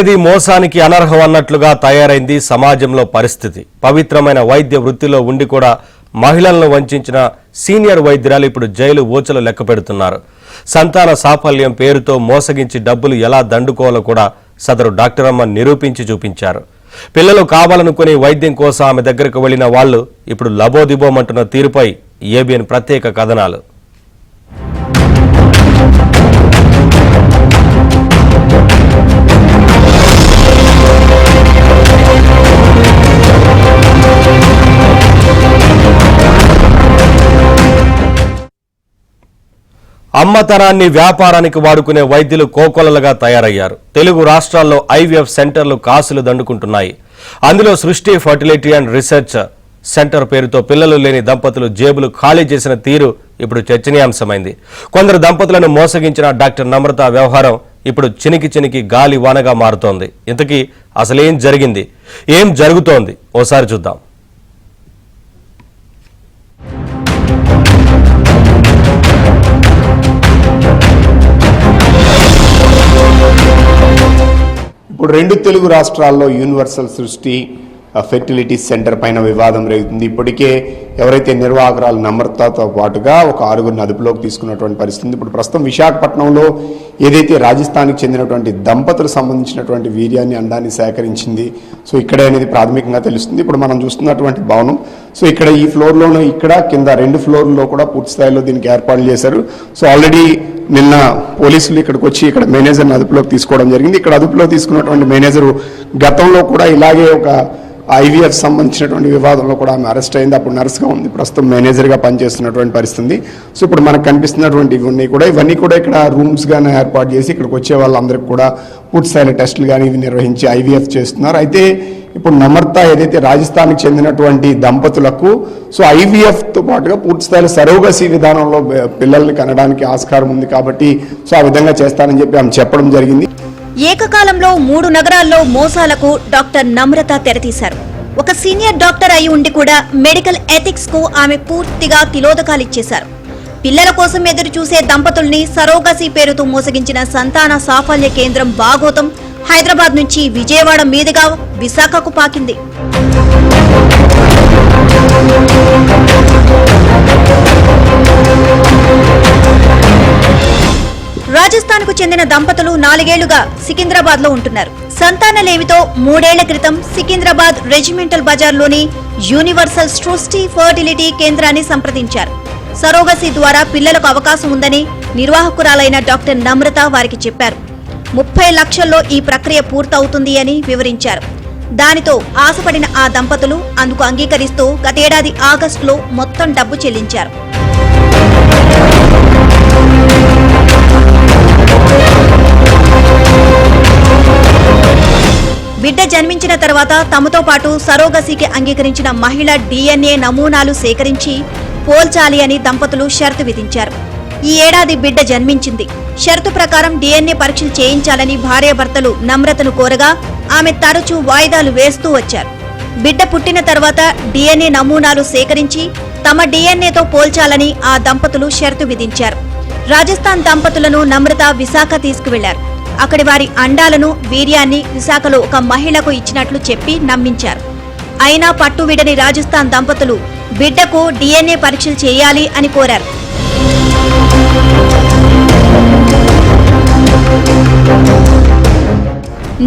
చేసేది మోసానికి అనర్హం అన్నట్లుగా తయారైంది సమాజంలో పరిస్థితి. పవిత్రమైన వైద్య వృత్తిలో ఉండి కూడా మహిళలను వంచిన సీనియర్ వైద్యురాలు ఇప్పుడు జైలు ఊచలు లెక్క పెడుతున్నారు. సంతాన సాఫల్యం పేరుతో మోసగించి డబ్బులు ఎలా దండుకోవాలో కూడా సదరు డాక్టర్ అమ్మ నిరూపించి చూపించారు. పిల్లలు కావాలనుకునే వైద్యం కోసం ఆమె దగ్గరకు వెళ్లిన వాళ్లు ఇప్పుడు లబోదిబోమంటున్న తీరుపై ఏబిఎన్ ప్రత్యేక కథనాలు. అమ్మతనాన్ని వ్యాపారానికి వాడుకునే వైద్యులు కోకొల్లలుగా తయారయ్యారు. తెలుగు రాష్ట్రాల్లో ఐవీఎఫ్ సెంటర్లు కాసులు దండుకుంటున్నాయి. అందులో సృష్టి ఫర్టిలిటీ అండ్ రీసెర్చ్ సెంటర్ పేరుతో పిల్లలు లేని దంపతులు జేబులు ఖాళీ చేసిన తీరు ఇప్పుడు చర్చనీయాంశమైంది. కొందరు దంపతులను మోసగించిన డాక్టర్ నమ్రత వ్యవహారం ఇప్పుడు చినికి గాలి వానగా మారుతోంది. ఇంతకీ అసలేం జరిగింది, ఏం జరుగుతోంది ఓసారి చూద్దాం. ఇప్పుడు రెండు తెలుగు రాష్ట్రాల్లో యూనివర్సల్ సృష్టి ఫెర్టిలిటీ సెంటర్ పైన వివాదం రేగుతుంది. ఇప్పటికే ఎవరైతే నిర్వాహకురాలు నమ్రతతో పాటుగా ఒక 6గురిని అదుపులోకి తీసుకున్నటువంటి పరిస్థితి. ఇప్పుడు ప్రస్తుతం విశాఖపట్నంలో ఏదైతే రాజస్థాన్కి చెందినటువంటి దంపతులకు సంబంధించినటువంటి వీర్యాన్ని అండాన్ని సేకరించింది, సో ఇక్కడే అనేది ప్రాథమికంగా తెలుస్తుంది. ఇప్పుడు మనం చూస్తున్నటువంటి భవనం, సో ఇక్కడ ఈ ఫ్లోర్లోనూ ఇక్కడ కింద 2 ఫ్లోర్లో కూడా పూర్తి స్థాయిలో దీనికి ఏర్పాట్లు చేశారు. సో ఆల్రెడీ నిన్న పోలీసులు ఇక్కడికి వచ్చి ఇక్కడ మేనేజర్ని అదుపులోకి తీసుకోవడం జరిగింది. ఇక్కడ అదుపులో తీసుకున్నటువంటి మేనేజరు గతంలో కూడా ఇలాగే ఒక ఐవీఎఫ్ సంబంధించినటువంటి వివాదంలో కూడా ఆమె అరెస్ట్ అయింది. అప్పుడు నర్స్గా ఉంది, ప్రస్తుతం మేనేజర్గా పనిచేస్తున్నటువంటి పరిస్థితి. సో ఇప్పుడు మనకు కనిపిస్తున్నటువంటి ఇవన్నీ కూడా ఇక్కడ రూమ్స్గానే ఏర్పాటు చేసి ఇక్కడికి వచ్చే వాళ్ళందరికీ కూడా పూర్తి స్థాయిలో టెస్టులు కానీ ఇవి నిర్వహించి ఐవీఎఫ్ చేస్తున్నారు. అయితే ఇప్పుడు నమ్రత ఏదైతే రాజస్థాన్కి చెందినటువంటి దంపతులకు సో ఐవీఎఫ్తో పాటుగా పూర్తి స్థాయిలో సరోగసీ విధానంలో పిల్లల్ని కనడానికి ఆస్కారం ఉంది కాబట్టి సో ఆ విధంగా చేస్తానని చెప్పి ఆమె చెప్పడం జరిగింది. ఏకకాలంలో 3 నగరాల్లో మోసాలకు డాక్టర్ నమ్రత తెరతీశారు. ఒక సీనియర్ డాక్టర్ అయి ఉండి కూడా మెడికల్ ఎథిక్స్ కు ఆమె పూర్తిగా తిలోదకాలిచ్చేశారు. పిల్లల కోసం ఎదురు చూసే దంపతుల్ని సరోగసీ పేరుతో మోసగించిన సంతాన సాఫల్య కేంద్రం బాగోతం హైదరాబాద్ నుంచి విజయవాడ మీదుగా విశాఖకు పాకింది. రాజస్థాన్ కు చెందిన దంపతులు 4 ఏళ్లుగా సికింద్రాబాద్ లో ఉంటున్నారు. సంతానలేమితో 3 ఏళ్ల క్రితం సికింద్రాబాద్ రెజిమెంటల్ బజార్లోని యూనివర్సల్ సృష్టి ఫర్టిలిటీ కేంద్రాన్ని సంప్రదించారు. సరోగసీ ద్వారా పిల్లలకు అవకాశం ఉందని నిర్వాహకురాలైన డాక్టర్ నమ్రత వారికి చెప్పారు. 30 లక్షల్లో ఈ ప్రక్రియ పూర్తవుతుంది అని వివరించారు. దానితో ఆశపడిన ఆ దంపతులు అందుకు అంగీకరిస్తూ గతేడాది ఆగస్టులో మొత్తం డబ్బు చెల్లించారు. బిడ్డ జన్మించిన తర్వాత తమతో పాటు సరోగసీకి అంగీకరించిన మహిళ DNA నమూనాలు సేకరించి పోల్చాలి అని దంపతులు షరతు విధించారు. ఈ ఏడాది బిడ్డ జన్మించింది. షరతు ప్రకారం DNA పరీక్షలు చేయించాలని భార్యాభర్తలు నమ్రతను కోరగా ఆమె తరచూ వాయిదాలు వేస్తూ వచ్చారు. బిడ్డ పుట్టిన తర్వాత DNA నమూనాలు సేకరించి తమ DNAతో పోల్చాలని ఆ దంపతులు షరతు విధించారు. రాజస్థాన్ దంపతులను నమ్రత విశాఖ తీసుకువెళ్లారు. అక్కడి వారి అండాలను వీర్యాన్ని విశాఖలో ఒక మహిళకు ఇచ్చినట్లు చెప్పి నమ్మించారు. అయినా పట్టు విడని రాజస్థాన్ దంపతులు బిడ్డకు DNA పరీక్షలు చేయాలి అని కోరారు.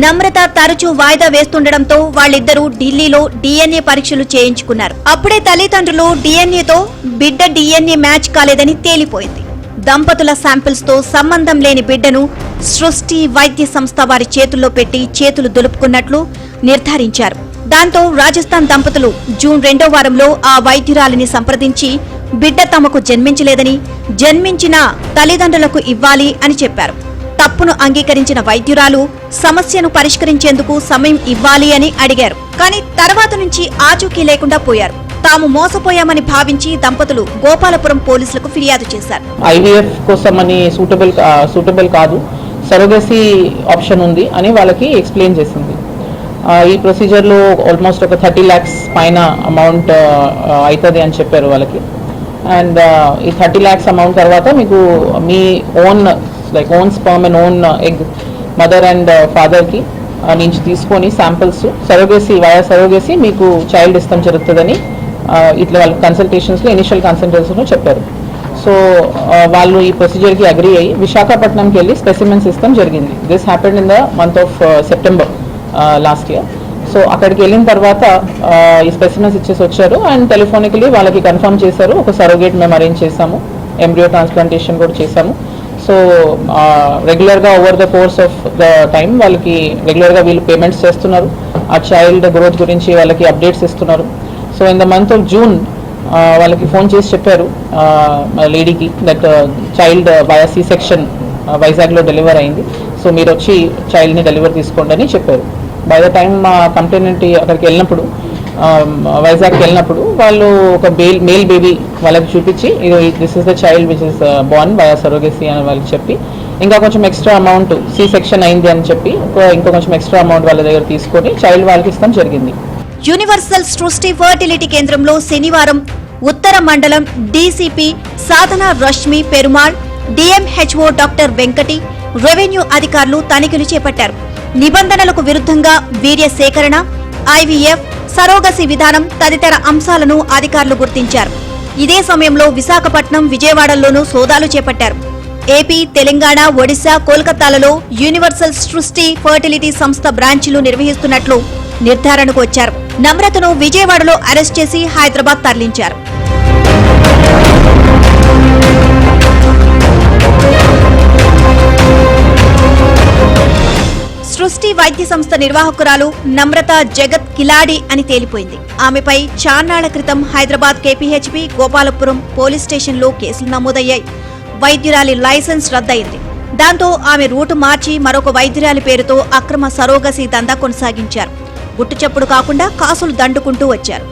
నమ్రత తరచూ వాయిదా వేస్తుండటంతో వాళ్ళిద్దరూ ఢిల్లీలో DNA పరీక్షలు చేయించుకున్నారు. అప్పుడే తల్లిదండ్రులు DNAతో బిడ్డ DNA మ్యాచ్ కాలేదని తేలిపోయింది. దంపతుల శాంపిల్స్ తో సంబంధం లేని బిడ్డను సృష్టి వైద్య సంస్థ వారి చేతుల్లో పెట్టి చేతులు దులుపుకున్నట్లు నిర్ధారించారు. దాంతో రాజస్థాన్ దంపతులు జూన్ 2వ వారంలో ఆ వైద్యురాలిని సంప్రదించి బిడ్డ తమకు జన్మించలేదని, జన్మించిన తల్లిదండ్రులకు ఇవ్వాలి అని చెప్పారు. తప్పును అంగీకరించిన వైద్యురాలు సమస్యను పరిష్కరించేందుకు సమయం ఇవ్వాలి అని అడిగారు. కానీ తర్వాత నుంచి ఆచూకీ లేకుండా పోయారు. తాము మోసపోయామని భావించి దంపతులు గోపాలపురం పోలీసులకు ఫిర్యాదు చేశారు. ఐవీఎఫ్ కోసం అని సూటబుల్ కాదు, సరోగసీ ఆప్షన్ ఉంది అని వాళ్ళకి ఎక్స్ప్లెయిన్ చేసింది. ఈ ప్రొసీజర్లో ఆల్మోస్ట్ ఒక 30 lakhs పైన అమౌంట్ అవుతుంది అని చెప్పారు వాళ్ళకి. అండ్ ఈ 30 lakhs అమౌంట్ తర్వాత మీకు మీ own sperm and own egg mother and ఫాదర్కి నుంచి తీసుకొని శాంపిల్స్ వయా సరోగేసి మీకు చైల్డ్ ఇస్తాం జరుగుతుందని ఇట్లా వాళ్ళు కన్సల్టేషన్స్లో ఇనిషియల్ కన్సల్టేషన్స్లో చెప్పారు. సో వాళ్ళు ఈ ప్రొసీజర్కి అగ్రీ అయ్యి విశాఖపట్నంకి వెళ్ళి స్పెసిమెన్స్ ఇస్తాం జరిగింది. This happened in the month of September last year. So అక్కడికి వెళ్ళిన తర్వాత ఈ స్పెసిమెన్స్ ఇచ్చేసి వచ్చారు అండ్ టెలిఫోనికలీ వాళ్ళకి కన్ఫర్మ్ చేశారు. ఒక సరోగేట్ మేము అరేంజ్ చేసాము, ఎంబ్రియో ట్రాన్స్ప్లాంటేషన్ కూడా చేసాము. సో రెగ్యులర్గా over the course of the time వాళ్ళకి రెగ్యులర్గా వీళ్ళు పేమెంట్స్ చేస్తున్నారు. ఆ చైల్డ్ గ్రోత్ గురించి వాళ్ళకి అప్డేట్స్ ఇస్తున్నారు. So in the month of June వాళ్ళకి ఫోన్ చేసి చెప్పారు లేడీకి that child via C section వైజాగ్లో డెలివర్ అయింది. సో మీరు వచ్చి చైల్డ్ని డెలివర్ తీసుకోండి అని చెప్పారు. బై ద టైం మా కంప్లైంట్ అక్కడికి వెళ్ళినప్పుడు వైజాగ్కి వెళ్ళినప్పుడు వాళ్ళు ఒక మేల్ బేబీ వాళ్ళకి చూపించి this is the child which is Born via surrogacy అని వాళ్ళకి చెప్పి ఇంకా కొంచెం ఎక్స్ట్రా అమౌంట్ సి సెక్షన్ అయింది అని చెప్పి ఇంకా కొంచెం ఎక్స్ట్రా అమౌంట్ వాళ్ళ దగ్గర తీసుకొని చైల్డ్ వాళ్ళకి ఇస్తాం జరిగింది. యూనివర్సల్ సృష్టి ఫర్టిలిటీ కేంద్రంలో శనివారం ఉత్తర మండలం DCP Sadhana Rashmi Perumal, DMHO doctor Venkati, revenue అధికారులు తనిఖీలు చేపట్టారు. నిబంధనలకు విరుద్ధంగా వీర్య సేకరణ, ఐవీఎఫ్, సరోగసి విధానం తదితర అంశాలను అధికారులు గుర్తించారు. ఇదే సమయంలో విశాఖపట్నం, విజయవాడల్లోనూ సోదాలు చేపట్టారు. ఏపీ, తెలంగాణ, ఒడిశా, కోల్కతాలలో యూనివర్సల్ సృష్టి ఫర్టిలిటీ సంస్థ బ్రాంచీలు నిర్వహిస్తున్నట్లు నిర్ధారణకు వచ్చారు. నమ్రతను విజయవాడలో అరెస్ట్ చేసి హైదరాబాద్ తరలించారు. సృష్టి వైద్య సంస్థ నిర్వాహకురాలు నమ్రత జగత్ కిలాడి అని తేలిపోయింది. ఆమెపై చాన్నాళ్ల క్రితం హైదరాబాద్ కేపీహెచ్పీ, గోపాలపురం పోలీస్ స్టేషన్లో కేసులు నమోదయ్యాయి. వైద్యురాలి లైసెన్స్ రద్దయింది. దాంతో ఆమె రూటు మార్చి మరొక వైద్యురాలి పేరుతో అక్రమ సరోగసి దందా కొనసాగించారు. గుట్టుచప్పుడు కాకుండా కాసులు దండుకుంటూ వచ్చారు.